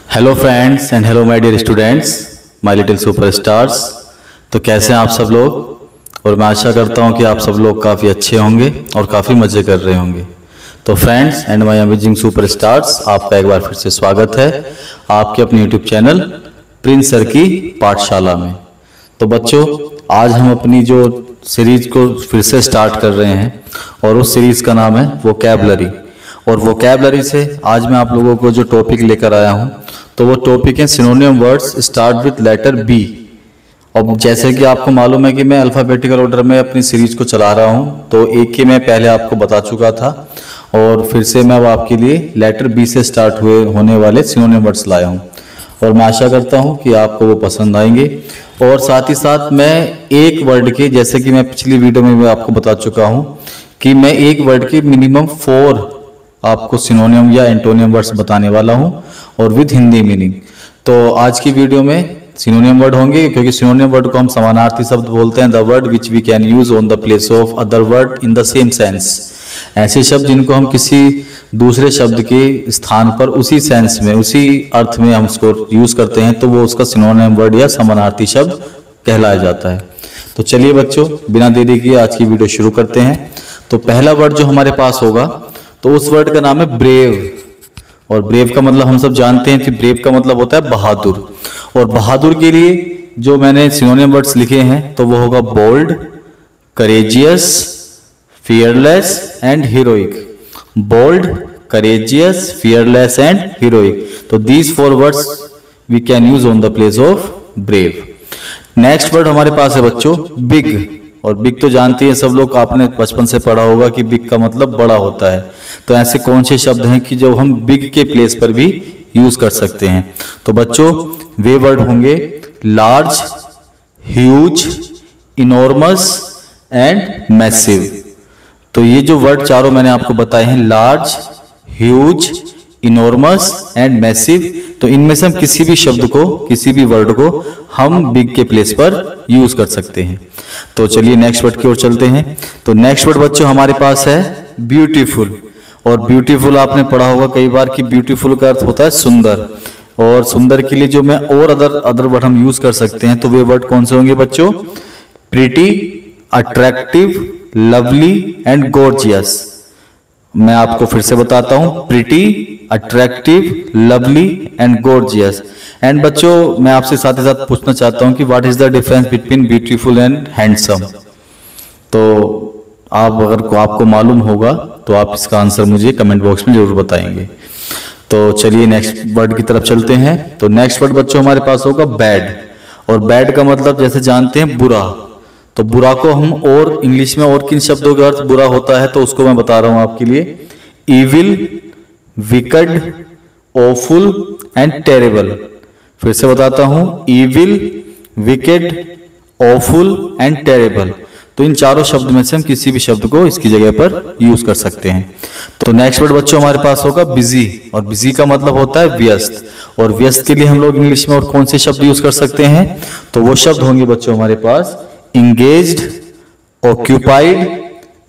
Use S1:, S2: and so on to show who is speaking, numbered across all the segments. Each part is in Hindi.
S1: Hello friends and hello my dear students, my little superstars. तो कैसे हैं आप सब लोग। और मैं आशा करता हूं कि आप सब लोग काफ़ी अच्छे होंगे और काफ़ी मज़े कर रहे होंगे। तो friends and my amazing superstars, आपका एक बार फिर से स्वागत है आपके अपने यूट्यूब चैनल प्रिंस सर की पाठशाला में। तो बच्चों, आज हम अपनी जो सीरीज को फिर से स्टार्ट कर रहे हैं और उस सीरीज का नाम है वोकैबुलरी। और वोकैबुलरी से आज मैं आप लोगों को जो टॉपिक लेकर आया हूं, तो वो टॉपिक है synonym words start with letter B. अब जैसे कि आपको मालूम है कि मैं अल्फाबेटिकल ऑर्डर में अपनी सीरीज को चला रहा हूं, तो एक के मैं पहले आपको बता चुका था और फिर से मैं अब आपके लिए लेटर बी से स्टार्ट होने वाले सिनोनिम वर्ड्स लाया हूं। और मैं आशा करता हूं कि आपको वो पसंद आएंगे। और साथ ही साथ मैं एक वर्ड के, जैसे कि मैं पिछली वीडियो में भी आपको बता चुका हूं कि मैं एक वर्ड के मिनिमम 4 आपको सिनोनिम या एंटोनियम वर्ड्स बताने वाला हूं और विद हिंदी मीनिंग। तो आज की वीडियो में सिनोनिम वर्ड होंगे, क्योंकि सिनोनिम वर्ड को हम समानार्थी शब्द बोलते हैं, the word which we can use on the place of other word in the same sense. ऐसे शब्द जिनको हम किसी दूसरे शब्द के स्थान पर उसी सेंस में, उसी अर्थ में हम उसको यूज करते हैं, तो वो उसका सिनोनिम वर्ड या समानार्थी शब्द कहलाया जाता है। तो चलिए बच्चों, बिना देरी किए आज की वीडियो शुरू करते हैं। तो पहला वर्ड जो हमारे पास होगा, तो उस वर्ड का नाम है ब्रेव। और ब्रेव का मतलब हम सब जानते हैं कि ब्रेव का मतलब होता है बहादुर। और बहादुर के लिए जो मैंने सिनोनिम वर्ड्स लिखे हैं, तो वो होगा bold, courageous, fearless and heroic. Bold, courageous, fearless and heroic. तो these 4 words we can use on the place of brave. Next word हमारे पास है बच्चों बिग। और बिग तो जानते हैं सब लोग, आपने बचपन से पढ़ा होगा कि बिग का मतलब बड़ा होता है। तो ऐसे कौन से शब्द हैं कि जो हम बिग के प्लेस पर भी यूज कर सकते हैं। तो बच्चों, वे वर्ड होंगे large, huge, enormous and massive. तो ये जो वर्ड चारों मैंने आपको बताए हैं, large, huge, enormous and massive, तो इनमें से हम किसी भी शब्द को, किसी भी वर्ड को हम बिग के प्लेस पर यूज कर सकते हैं। तो चलिए नेक्स्ट वर्ड की ओर चलते हैं। तो नेक्स्ट वर्ड बच्चों हमारे पास है ब्यूटीफुल। और ब्यूटीफुल आपने पढ़ा होगा कई बार कि ब्यूटीफुल का अर्थ होता है सुंदर। और सुंदर के लिए जो मैं और अदर वर्ड हम यूज कर सकते हैं, तो वे वर्ड कौन से होंगे बच्चों? Pretty, attractive, lovely and gorgeous. मैं आपको फिर से बताता हूं, pretty, attractive, lovely and gorgeous. And बच्चों, मैं आपसे साथ ही साथ पूछना चाहता हूं कि what is the difference between beautiful and handsome. तो आप अगर आपको मालूम होगा तो आप इसका आंसर मुझे कमेंट बॉक्स में जरूर बताएंगे। तो चलिए नेक्स्ट वर्ड की तरफ चलते हैं। तो नेक्स्ट वर्ड बच्चों हमारे पास होगा बैड। और बैड का मतलब जैसे जानते हैं बुरा। तो बुरा को हम और इंग्लिश में और किन शब्दों का अर्थ बुरा होता है, तो उसको मैं बता रहा हूं आपके लिए। Evil, wicked, awful and terrible. फिर से बताता हूं, evil, wicked, awful and terrible. तो इन चारों शब्द में से हम किसी भी शब्द को इसकी जगह पर यूज कर सकते हैं। तो नेक्स्ट वर्ड बच्चों हमारे पास होगा बिजी। और बिजी का मतलब होता है व्यस्त। और व्यस्त के लिए हम लोग इंग्लिश में और कौन से शब्द यूज कर सकते हैं, तो वो शब्द होंगे बच्चों हमारे पास engaged, occupied,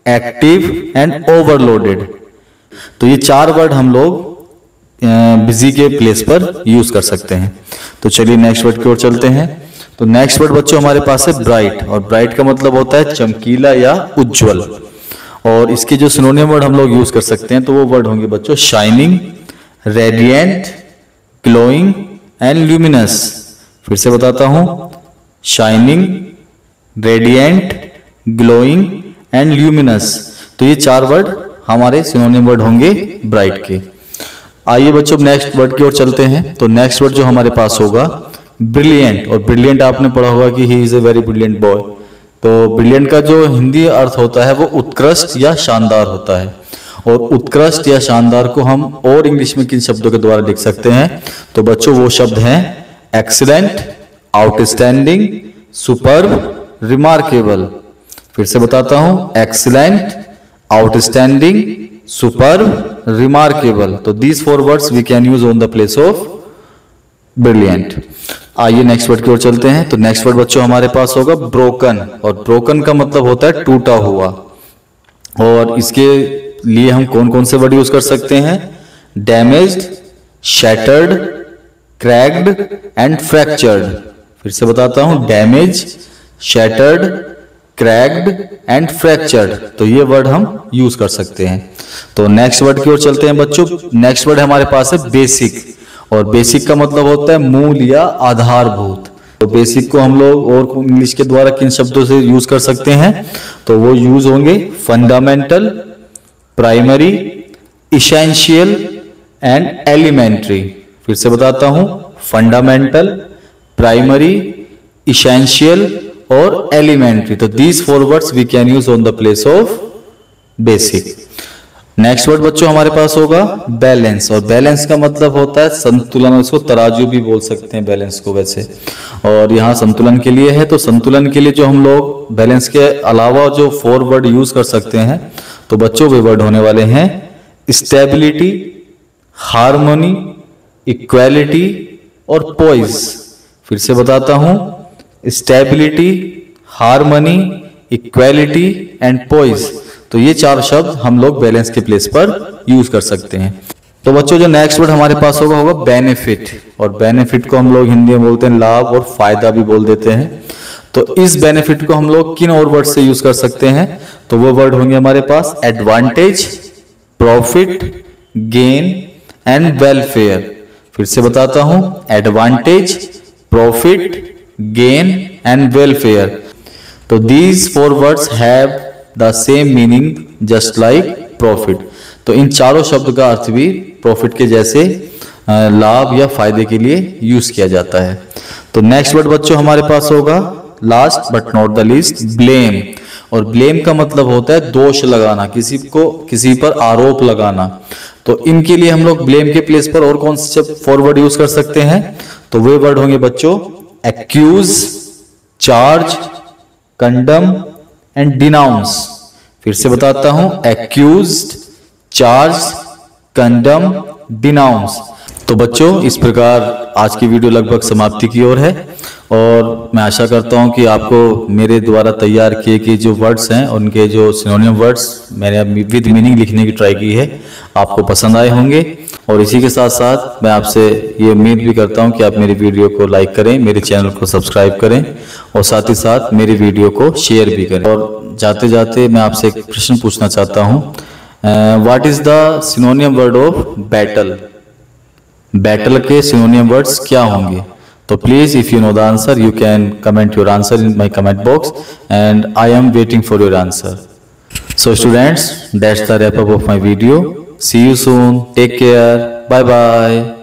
S1: active and overloaded। तो ये 4 वर्ड हम लोग बिजी के प्लेस पर यूज कर सकते हैं। तो चलिए नेक्स्ट वर्ड की ओर चलते हैं। तो नेक्स्ट वर्ड बच्चों हमारे पास है ब्राइट। और ब्राइट का मतलब होता है चमकीला या उज्जवल। और इसके जो सिनोनिम वर्ड हम लोग यूज कर सकते हैं, तो वो वर्ड होंगे बच्चों shining, radiant, glowing and luminous. फिर से बताता हूं, shining, radiant, glowing and luminous. तो ये 4 वर्ड हमारे सिनोनिम वर्ड होंगे ब्राइट के। आइए बच्चों नेक्स्ट वर्ड की ओर चलते हैं। तो नेक्स्ट वर्ड जो हमारे पास होगा ब्रिलियंट। और ब्रिलियंट आपने पढ़ा होगा कि he is a very brilliant boy. तो ब्रिलियंट का जो हिंदी अर्थ होता है वो उत्कृष्ट या शानदार होता है। और उत्कृष्ट या शानदार को हम और इंग्लिश में किन शब्दों के द्वारा लिख सकते हैं, तो बच्चों वो शब्द हैं एक्सीलेंट, आउटस्टैंडिंग, सुपर्ब, रिमार्केबल। फिर से बताता हूं, एक्सीलेंट, आउटस्टैंडिंग, सुपर्ब, रिमार्केबल। तो these 4 words we can use on the place of brilliant. आइए नेक्स्ट वर्ड की ओर चलते हैं। तो नेक्स्ट वर्ड बच्चों हमारे पास होगा ब्रोकन। और ब्रोकन का मतलब होता है टूटा हुआ। और इसके लिए हम कौन कौन से वर्ड यूज कर सकते हैं? Damaged, shattered, cracked and fractured. फिर से बताता हूं, damage, shattered, cracked and fractured. तो ये वर्ड हम यूज कर सकते हैं। तो नेक्स्ट वर्ड की ओर चलते हैं बच्चों। नेक्स्ट वर्ड हमारे पास है बेसिक, और बेसिक का मतलब होता है मूल या आधारभूत। तो बेसिक को हम लोग और इंग्लिश के द्वारा किन शब्दों से यूज कर सकते हैं, तो वो यूज होंगे fundamental, primary, essential and elementary. फिर से बताता हूं, फंडामेंटल, प्राइमरी, इसेंशियल और एलिमेंट्री। तो these 4 words we can use on the place of basic. Next word बच्चों हमारे पास होगा बैलेंस, और बैलेंस का मतलब होता है संतुलन। इसको तराजू भी बोल सकते हैं बैलेंस को वैसे, और यहाँ संतुलन के लिए है। तो संतुलन के लिए जो हम लोग बैलेंस के अलावा जो 4 वर्ड यूज कर सकते हैं, तो बच्चों वे वर्ड होने वाले हैं स्टेबिलिटी, हार्मोनी, इक्वालिटी और पॉइज। फिर से बताता हूं, stability, harmony, equality and poise. तो ये 4 शब्द हम लोग बैलेंस के प्लेस पर यूज कर सकते हैं। तो बच्चों जो नेक्स्ट वर्ड हमारे पास होगा बेनिफिट, और बेनिफिट को हम लोग हिंदी में बोलते हैं लाभ और फायदा भी बोल देते हैं। तो इस बेनिफिट को हम लोग किन और वर्ड से यूज कर सकते हैं, तो वो वर्ड होंगे हमारे पास advantage, profit, gain and welfare. फिर से बताता हूं, advantage, profit, gain and welfare. तो these 4 words have the same meaning just like profit. तो इन चारों शब्द का अर्थ भी प्रॉफिट के जैसे लाभ या फायदे के लिए यूज किया जाता है। तो नेक्स्ट वर्ड बच्चों हमारे पास होगा last but not the least blame, और ब्लेम का मतलब होता है दोष लगाना, किसी पर आरोप लगाना। तो इनके लिए हम लोग ब्लेम के प्लेस पर और कौन से 4 वर्ड यूज कर सकते हैं, तो वे वर्ड होंगे बच्चों accuse, charge, condemn and denounce. फिर से बताता हूं, एक्यूज्ड, चार्ज, कंडम, डिनाउंस। तो बच्चों इस प्रकार आज की वीडियो लगभग समाप्ति की ओर है, और मैं आशा करता हूं कि आपको मेरे द्वारा तैयार किए गए जो वर्ड्स हैं उनके जो सिनोनिम वर्ड्स मैंने विद मीनिंग लिखने की ट्राई की है आपको पसंद आए होंगे। और इसी के साथ साथ मैं आपसे ये उम्मीद भी करता हूं कि आप मेरी वीडियो को लाइक करें, मेरे चैनल को सब्सक्राइब करें और साथ ही साथ मेरी वीडियो को शेयर भी करें। और जाते जाते मैं आपसे एक प्रश्न पूछना चाहता हूँ, what is the सिनोनियम word of battle? Battle के सिनोनियम वर्ड्स क्या होंगे? तो please if you know the answer you can comment your answer in my comment box and I am waiting for your answer. So students, that's the wrap up of my video. See you soon. Take care. Bye bye.